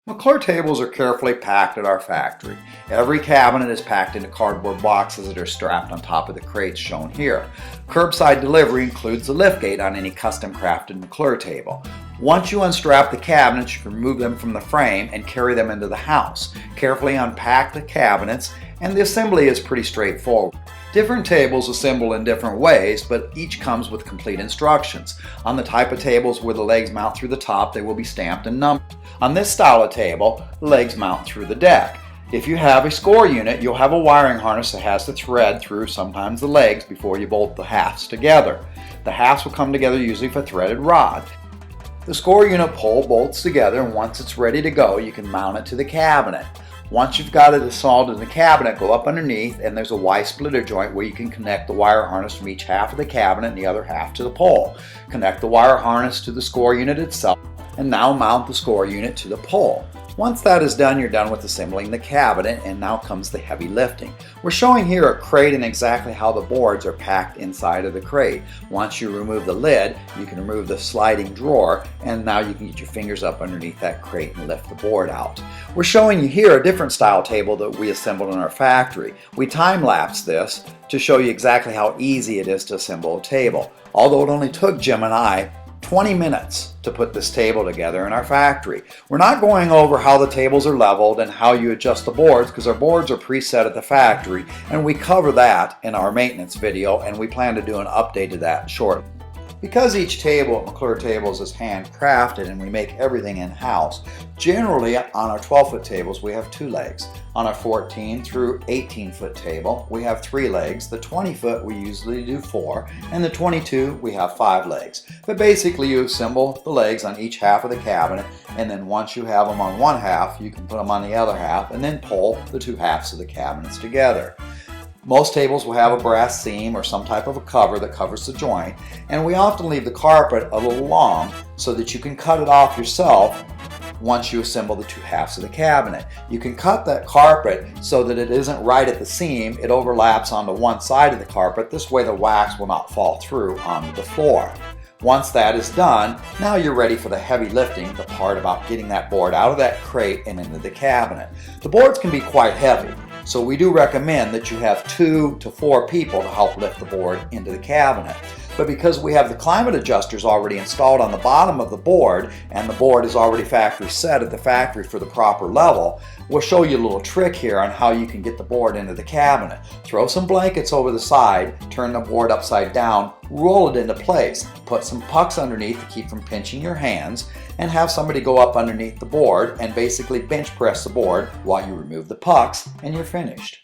McClure tables are carefully packed at our factory. Every cabinet is packed into cardboard boxes that are strapped on top of the crates shown here. Curbside delivery includes the liftgate on any custom crafted McClure table. Once you unstrap the cabinets, you can remove them from the frame and carry them into the house. Carefully unpack the cabinets, and the assembly is pretty straightforward. Different tables assemble in different ways, but each comes with complete instructions. On the type of tables where the legs mount through the top, they will be stamped and numbered. On this style of table, the legs mount through the deck. If you have a score unit, you'll have a wiring harness that has the thread through sometimes the legs before you bolt the halves together. The halves will come together usually with a threaded rod. The score unit pole bolts together, and once it's ready to go, you can mount it to the cabinet. Once you've got it installed in the cabinet, go up underneath and there's a Y splitter joint where you can connect the wire harness from each half of the cabinet and the other half to the pole. Connect the wire harness to the score unit itself and now mount the score unit to the pole. Once that is done, you're done with assembling the cabinet, and now comes the heavy lifting. We're showing here a crate and exactly how the boards are packed inside of the crate. Once you remove the lid, you can remove the sliding drawer, and now you can get your fingers up underneath that crate and lift the board out. We're showing you here a different style table that we assembled in our factory. We time-lapsed this to show you exactly how easy it is to assemble a table. Although it only took Jim and I 20 minutes to put this table together in our factory. We're not going over how the tables are leveled and how you adjust the boards, because our boards are preset at the factory, and we cover that in our maintenance video, and we plan to do an update to that shortly. Because each table at McClure Tables is handcrafted and we make everything in-house, generally on our 12-foot tables we have 2 legs. On our 14 through 18-foot table we have 3 legs. The 20-foot we usually do 4, and the 22 we have 5 legs. But basically you assemble the legs on each half of the cabinet, and then once you have them on one half you can put them on the other half and then pull the 2 halves of the cabinets together. Most tables will have a brass seam or some type of a cover that covers the joint, and we often leave the carpet a little long so that you can cut it off yourself once you assemble the 2 halves of the cabinet. You can cut that carpet so that it isn't right at the seam, it overlaps onto one side of the carpet. This way the wax will not fall through onto the floor. Once that is done, now you're ready for the heavy lifting, the part about getting that board out of that crate and into the cabinet. The boards can be quite heavy, so we do recommend that you have 2 to 4 people to help lift the board into the cabinet. But because we have the climate adjusters already installed on the bottom of the board, and the board is already factory set at the factory for the proper level, we'll show you a little trick here on how you can get the board into the cabinet. Throw some blankets over the side, turn the board upside down, roll it into place, put some pucks underneath to keep from pinching your hands, and have somebody go up underneath the board and basically bench press the board while you remove the pucks, and you're finished.